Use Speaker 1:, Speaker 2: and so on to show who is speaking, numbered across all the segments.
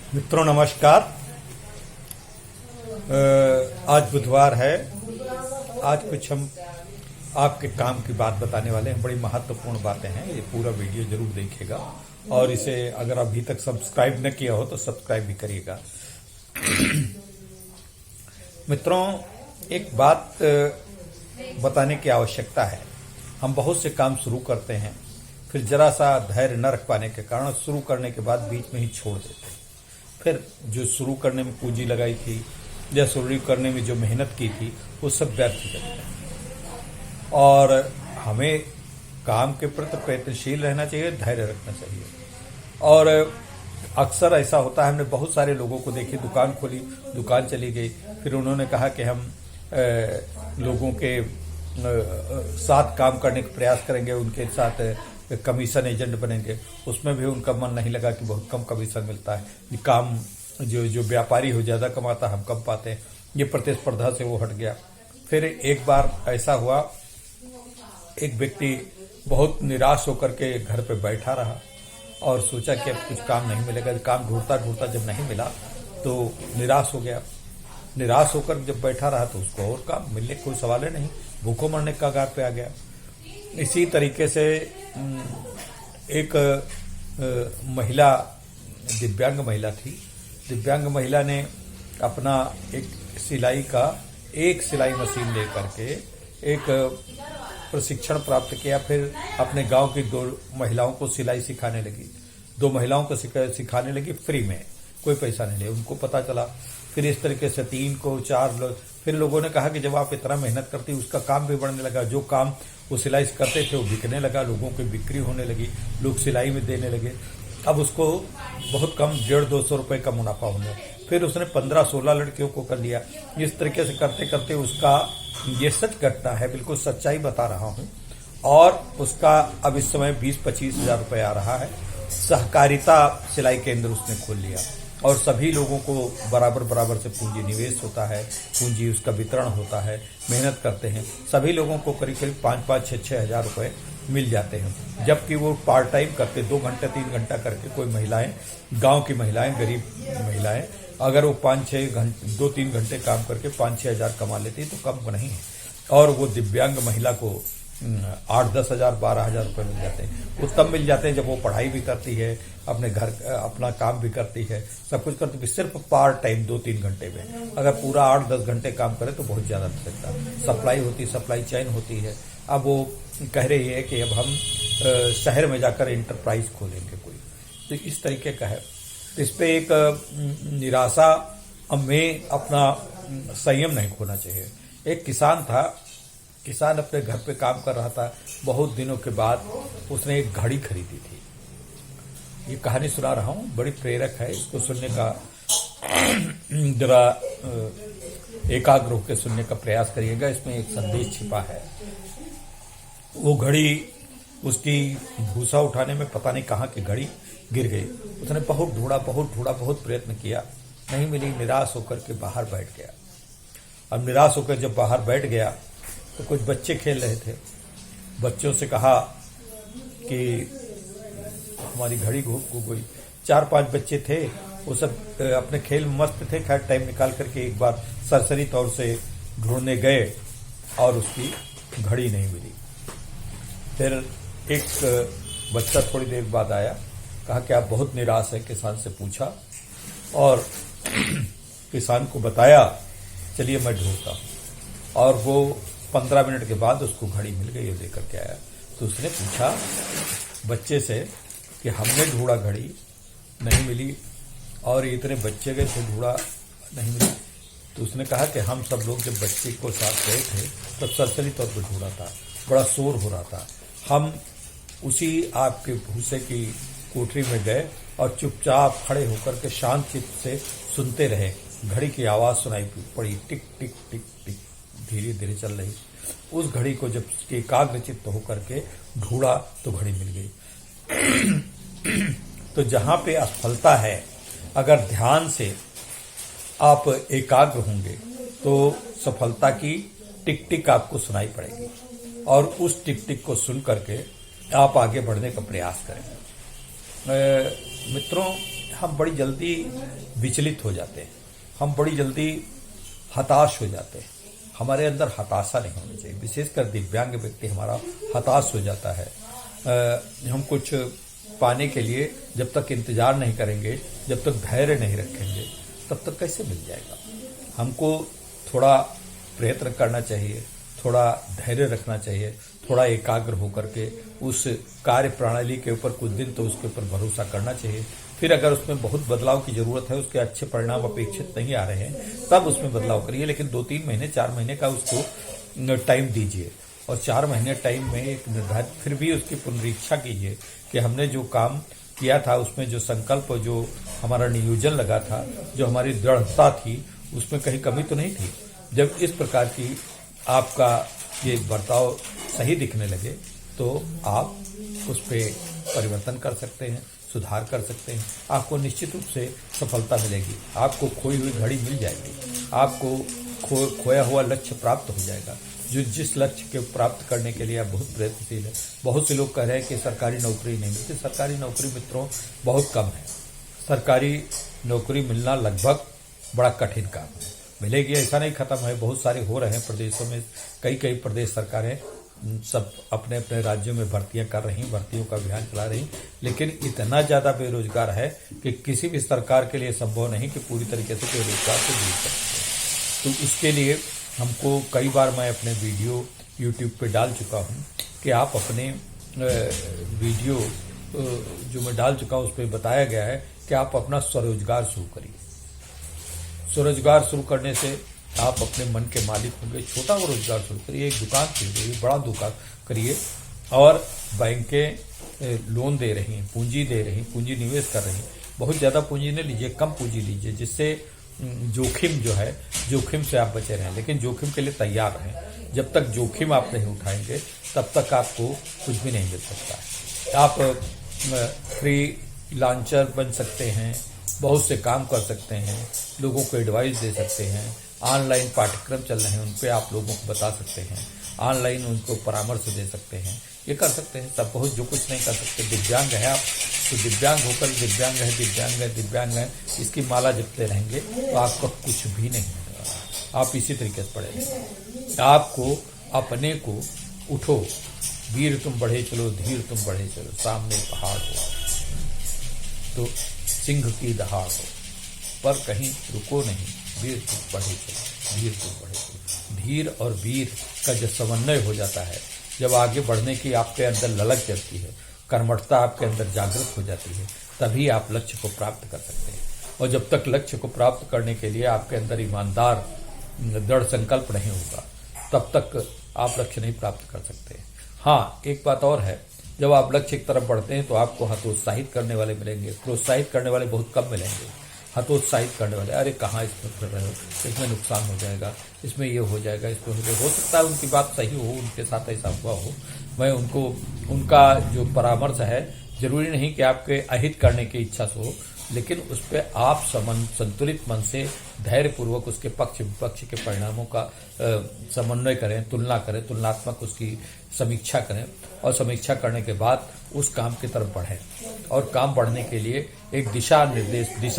Speaker 1: मित्रों नमस्कार। आज बुधवार है। आज कुछ हम आपके काम की बात बताने वाले हैं। बड़ी महत्वपूर्ण बातें हैं। ये पूरा वीडियो जरूर देखिएगा और इसे अगर अभी तक सब्सक्राइब न किया हो तो सब्सक्राइब भी करिएगा। मित्रों, एक बात बताने की आवश्यकता है। हम बहुत से काम शुरू करते हैं, फिर जरा सा धैर्य न रख पाने के कारण शुरू करने के बाद बीच में ही छोड़ देते हैं। फिर जो शुरू करने में पूंजी लगाई थी या शुरू करने में जो मेहनत की थी वो सब व्यर्थ हो जाता है। और हमें काम के प्रति प्रयत्नशील रहना चाहिए, धैर्य रखना चाहिए। और अक्सर ऐसा होता है, हमने बहुत सारे लोगों को देखे, दुकान खोली, दुकान चली गई, फिर उन्होंने कहा कि हम लोगों के साथ काम करने का प्रयास करेंगे, उनके साथ कमीशन एजेंट बनेंगे। उसमें भी उनका मन नहीं लगा कि बहुत कम कमीशन मिलता है। काम जो व्यापारी हो ज्यादा कमाता, हम कम पाते हैं। ये प्रतिस्पर्धा से वो हट गया। फिर एक बार ऐसा हुआ, एक व्यक्ति बहुत निराश होकर के घर पे बैठा रहा और सोचा कि अब कुछ काम नहीं मिलेगा। काम ढूंढता ढूंढता जब नहीं मिला तो निराश हो गया। निराश होकर जब बैठा रहा तो उसको और काम मिलने कोई सवाल ही नहीं, भूखों मरने का कगार पे आ गया। इसी तरीके से एक महिला, दिव्यांग महिला थी। दिव्यांग महिला ने अपना एक सिलाई मशीन लेकर के एक प्रशिक्षण प्राप्त किया। फिर अपने गांव की 2 महिलाओं को सिलाई सिखाने लगी। 2 महिलाओं को सिखाने लगी फ्री में, कोई पैसा नहीं ले। उनको पता चला। फिर इस तरीके से 3 को 4 लोग। फिर लोगों ने कहा कि जब आप इतना मेहनत करती, उसका काम भी बढ़ने लगा। जो काम वो सिलाई करते थे वो बिकने लगा, लोगों की बिक्री होने लगी, लोग सिलाई में देने लगे। अब उसको बहुत कम 150-200 रुपए का मुनाफा होने। फिर उसने 15-16 लड़कियों को कर लिया। इस तरीके से करते करते उसका, ये सच घटना है, बिल्कुल सच्चाई बता रहा हूं, और उसका अब इस समय 20-25 हजार रुपये आ रहा है। सहकारिता सिलाई केंद्र उसने खोल लिया और सभी लोगों को बराबर बराबर से पूंजी निवेश होता है, पूंजी उसका वितरण होता है, मेहनत करते हैं। सभी लोगों को करीब करीब 5-5, 6-6 हजार रुपये मिल जाते हैं। जबकि वो पार्ट टाइम करते, 2 घंटे 3 घंटा करके, कोई महिलाएं, गांव की महिलाएं, गरीब महिलाएं, अगर वो 5-6 घंटे 2-3 घंटे काम करके 5-6 हजार कमा लेती है तो कम नहीं है। और वो दिव्यांग महिला को 8-10 हजार, 12 हजार रुपये मिल जाते हैं। वो तब मिल जाते हैं जब वो पढ़ाई भी करती है, अपने घर अपना काम भी करती है, सब कुछ करती है, सिर्फ पार्ट टाइम 2-3 घंटे में। अगर पूरा 8-10 घंटे काम करे तो बहुत ज्यादा मिल सकता है। सप्लाई होती, सप्लाई चेन होती है। अब वो कह रही है कि अब हम शहर में जाकर इंटरप्राइज खोलेंगे कोई, तो इस तरीके का है। इस पे एक निराशा में अपना संयम नहीं खोना चाहिए। एक किसान था, किसान अपने घर पे काम कर रहा था। बहुत दिनों के बाद उसने एक घड़ी खरीदी थी। ये कहानी सुना रहा हूं, बड़ी प्रेरक है। इसको सुनने का जरा एकाग्र होकर सुनने का प्रयास करिएगा। इसमें एक संदेश छिपा है। वो घड़ी, उसकी भूसा उठाने में पता नहीं कहाँ की घड़ी गिर गई। उसने बहुत ढूंढा, बहुत प्रयत्न किया, नहीं मिली। निराश होकर के बाहर बैठ गया। अब निराश होकर जब बाहर बैठ गया तो कुछ बच्चे खेल रहे थे। बच्चों से कहा कि हमारी घड़ी घूम गई। 4-5 बच्चे थे, वो सब अपने खेल में मस्त थे। खैर टाइम निकाल करके एक बार सरसरी तौर से ढूंढने गए और उसकी घड़ी नहीं मिली। फिर एक बच्चा थोड़ी देर बाद आया, कहा कि आप बहुत निराश है। किसान से पूछा और किसान को बताया, चलिए मैं ढूंढता हूं। और वो 15 मिनट के बाद उसको घड़ी मिल गई, वो लेकर के आया। तो उसने पूछा बच्चे से कि हमने ढूंढा, घड़ी नहीं मिली, और इतने बच्चे गए थे, ढूंढा नहीं मिली। तो उसने कहा कि हम सब लोग जब बच्चे को साथ गए थे तब सरसरी तौर पर ढूंढा था, बड़ा शोर हो रहा था। हम उसी आपके भूसे की कोठरी में गए और चुपचाप खड़े होकर के शांत चित्त से सुनते रहे। घड़ी की आवाज सुनाई पड़ी, टिक टिक टिक टिक, धीरे धीरे चल रही। उस घड़ी को जब एकाग्रचित्त होकर के ढूंढा तो घड़ी मिल गई। तो जहां पे असफलता है, अगर ध्यान से आप एकाग्र होंगे तो सफलता की टिक टिक आपको सुनाई पड़ेगी और उस टिक टिक को सुन करके आप आगे बढ़ने का प्रयास करें। मित्रों, हम बड़ी जल्दी विचलित हो जाते हैं, हम बड़ी जल्दी हताश हो जाते हैं। हमारे अंदर हताशा नहीं होनी चाहिए। विशेषकर दिव्यांग व्यक्ति हमारा हताश हो जाता है। हम कुछ पाने के लिए जब तक इंतजार नहीं करेंगे, जब तक धैर्य नहीं रखेंगे, तब तक कैसे मिल जाएगा। हमको थोड़ा प्रयत्न करना चाहिए, थोड़ा धैर्य रखना चाहिए, थोड़ा एकाग्र होकर के उस कार्य प्रणाली के ऊपर कुछ दिन तो उसके ऊपर भरोसा करना चाहिए। फिर अगर उसमें बहुत बदलाव की जरूरत है, उसके अच्छे परिणाम अपेक्षित नहीं आ रहे हैं, तब उसमें बदलाव करिए। लेकिन 2-3 महीने 4 महीने का उसको टाइम दीजिए और 4 महीने टाइम में एक निर्धारित फिर भी उसकी पुनरीक्षा कीजिए कि हमने जो काम किया था उसमें जो संकल्प, जो हमारा नियोजन लगा था, जो हमारी दृढ़ता थी, उसमें कहीं कमी तो नहीं थी। जब इस प्रकार की आपका ये बर्ताव सही दिखने लगे तो आप उस पर परिवर्तन कर सकते हैं, सुधार कर सकते हैं। आपको निश्चित रूप से सफलता मिलेगी, आपको खोई हुई घड़ी मिल जाएगी, आपको खोया हुआ लक्ष्य प्राप्त हो जाएगा। जो जिस लक्ष्य के प्राप्त करने के लिए आप बहुत प्रयत्नशील है। बहुत से लोग कह रहे हैं कि सरकारी नौकरी नहीं मिलती। सरकारी नौकरी मित्रों बहुत कम है। सरकारी नौकरी मिलना लगभग बड़ा कठिन काम है। मिलेगी ऐसा नहीं, खत्म है, बहुत सारे हो रहे हैं प्रदेशों में। कई प्रदेश सरकारें सब अपने अपने राज्यों में भर्तियां कर रही, भर्तियों का अभियान चला रही, लेकिन इतना ज्यादा बेरोजगार है कि किसी भी सरकार के लिए संभव नहीं कि पूरी तरीके से बेरोजगार को दूर कर सके। तो इसके लिए हमको कई बार मैं अपने वीडियो यूट्यूब पे डाल चुका हूं कि आप अपने वीडियो जो मैं डाल चुका हूं उस पर बताया गया है कि आप अपना स्वरोजगार शुरू करिए। स्वरोजगार शुरू करने से आप अपने मन के मालिक होंगे। छोटा वो रोजगार शुरू करिए, एक दुकान खरीदिए, बड़ा दुकान करिए और बैंकें लोन दे रही हैं, पूंजी दे रही, पूंजी निवेश कर रही। बहुत ज्यादा पूंजी नहीं लीजिए, कम पूंजी लीजिए, जिससे जोखिम जो है, जोखिम से आप बचे रहें। लेकिन जोखिम के लिए तैयार रहें। जब तक जोखिम आप नहीं उठाएंगे तब तक आपको कुछ भी नहीं मिल सकता है। आप फ्रीलांसर बन सकते हैं, बहुत से काम कर सकते हैं, लोगों को एडवाइस दे सकते हैं। ऑनलाइन पाठ्यक्रम चल रहे हैं, उन पे आप लोगों को बता सकते हैं, ऑनलाइन उनको परामर्श दे सकते हैं। ये कर सकते हैं सब। बहुत जो कुछ नहीं कर सकते। दिव्यांग है आप तो दिव्यांग होकर दिव्यांग है, दिव्यांग है, दिव्यांग है, इसकी माला जपते रहेंगे तो आपका कुछ भी नहीं होगा। आप इसी तरीके से पढ़े रहेंगे। आपको अपने को उठो, वीर तुम बढ़े चलो, धीर तुम बढ़े चलो, सामने पहाड़ हो तो सिंह की दहाड़ हो, पर कहीं रुको नहीं, वीर तुम बढ़े चलो, वीर तुम बढ़े चलो। धीर और वीर का जब समन्वय हो जाता है, जब आगे बढ़ने की आपके अंदर ललक जगती है, कर्मठता आपके अंदर जागृत हो जाती है, तभी आप लक्ष्य को प्राप्त कर सकते हैं। और जब तक लक्ष्य को प्राप्त करने के लिए आपके अंदर ईमानदार दृढ़ संकल्प नहीं होगा, तब तक आप लक्ष्य नहीं प्राप्त कर सकते। हाँ, एक बात और है, जब आप लक्ष्य की तरफ बढ़ते हैं तो आपको हतोत्साहित करने वाले मिलेंगे, प्रोत्साहित करने वाले बहुत कम मिलेंगे। हतोत्साहित करने वाले, अरे कहाँ इसमें कर रहे हो, इसमें नुकसान हो जाएगा, इसमें ये हो जाएगा, इसमें हो सकता है उनकी बात सही हो, उनके साथ ऐसा हुआ हो। मैं उनको उनका जो परामर्श है, जरूरी नहीं कि आपके अहित करने की इच्छा से हो, लेकिन उस पर आप संतुलित मन से धैर्यपूर्वक उसके पक्ष विपक्ष के परिणामों का समन्वय करें, तुलना करें, तुलनात्मक उसकी समीक्षा करें और समीक्षा करने के बाद उस काम की तरफ बढ़ें। और काम बढ़ने के लिए एक दिशा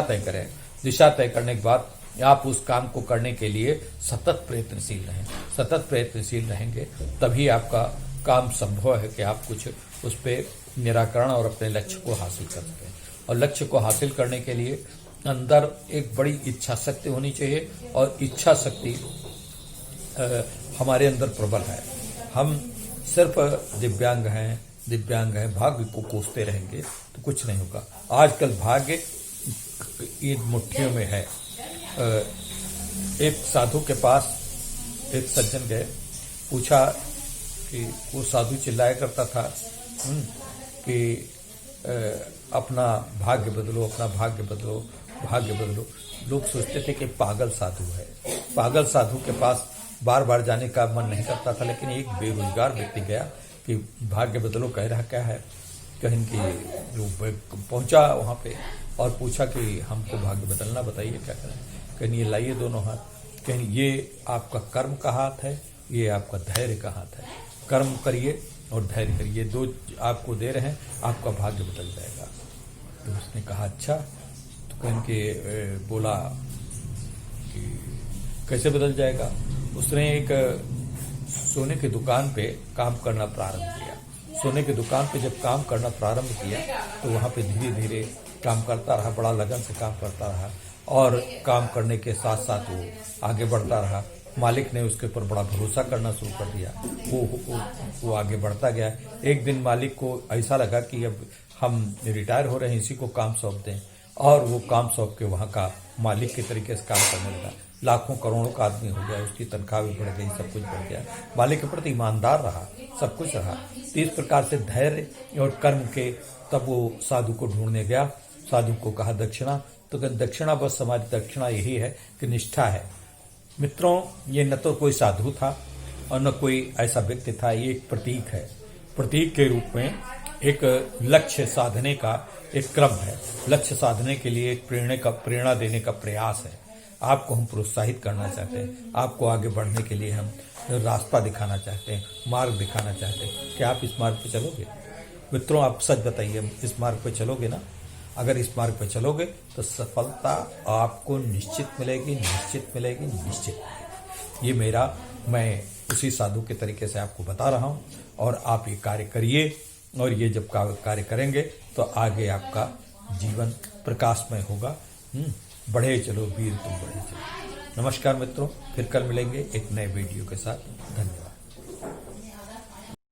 Speaker 1: तय करें। दिशा तय करने के बाद आप उस काम को करने के लिए सतत प्रयत्नशील रहें। सतत प्रयत्नशील रहेंगे तभी आपका काम संभव है कि आप कुछ उस पर निराकरण और अपने लक्ष्य को हासिल कर सकें। और लक्ष्य को हासिल करने के लिए अंदर एक बड़ी इच्छा शक्ति होनी चाहिए, और इच्छा शक्ति हमारे अंदर प्रबल है। हम सिर्फ दिव्यांग हैं, भाग्य को कोसते रहेंगे तो कुछ नहीं होगा। आजकल भाग्य ईद मुट्ठियों में है। एक साधु के पास एक सज्जन गए, पूछा कि वो साधु चिल्लाया करता था कि अपना भाग्य बदलो, अपना भाग्य बदलो, भाग्य बदलो। लोग सोचते थे कि पागल साधु है। पागल साधु के पास बार बार जाने का मन नहीं करता था, लेकिन एक बेरोजगार व्यक्ति गया कि भाग्य बदलो कह रहा क्या है। कहीं कि जो पहुंचा वहां पे और पूछा कि हमको भाग्य बदलना बताइए, क्या करें। कहीं ये लाइए दोनों हाथ, कहीं ये आपका कर्म का हाथ है, ये आपका धैर्य का हाथ है। कर्म करिए और धैर्य करिए, दो आपको दे रहे हैं, आपका भाग्य बदल जाएगा। तो उसने कहा अच्छा, कह के बोला कि कैसे बदल जाएगा। उसने एक सोने की दुकान पे काम करना प्रारंभ किया। सोने की दुकान पे जब काम करना प्रारंभ किया तो वहां पे धीरे धीरे काम करता रहा, बड़ा लगन से काम करता रहा और काम करने के साथ साथ वो आगे बढ़ता रहा। मालिक ने उसके ऊपर बड़ा भरोसा करना शुरू कर दिया। वो आगे बढ़ता गया। एक दिन मालिक को ऐसा लगा कि अब हम रिटायर हो रहे हैं, इसी को काम सौंप दें, और वो काम सौंप के वहां का मालिक के तरीके से काम करने लगा। लाखों करोड़ों का आदमी हो गया, उसकी तनख्वाह भी बढ़ गई, सब कुछ बढ़ गया। मालिक के प्रति ईमानदार रहा, सब कुछ रहा। तो इस प्रकार से धैर्य और कर्म के तब वो साधु को ढूंढने गया। साधु को कहा दक्षिणा, तो दक्षिणा बस हमारी दक्षिणा यही है कि निष्ठा है। मित्रों, ये न तो कोई साधु था और न कोई ऐसा व्यक्ति था, ये एक प्रतीक है। प्रतीक के रूप में एक लक्ष्य साधने का एक क्रम है। लक्ष्य साधने के लिए एक प्रेरणा देने का प्रयास है। आपको हम प्रोत्साहित करना चाहते हैं, आपको आगे बढ़ने के लिए हम रास्ता दिखाना चाहते हैं, मार्ग दिखाना चाहते हैं। क्या आप इस मार्ग पे चलोगे? मित्रों, आप सच बताइए, इस मार्ग पे चलोगे ना? अगर इस मार्ग पे चलोगे तो सफलता आपको निश्चित मिलेगी, निश्चित मिलेगी, निश्चित मिलेगी। मैं उसी साधु के तरीके से आपको बता रहा हूं, और आप ये कार्य करिए। और ये जब कार्य करेंगे तो आगे आपका जीवन प्रकाशमय होगा। बढ़े चलो वीर, तुम बढ़े चलो। नमस्कार मित्रों, फिर कल मिलेंगे एक नए वीडियो के साथ। धन्यवाद।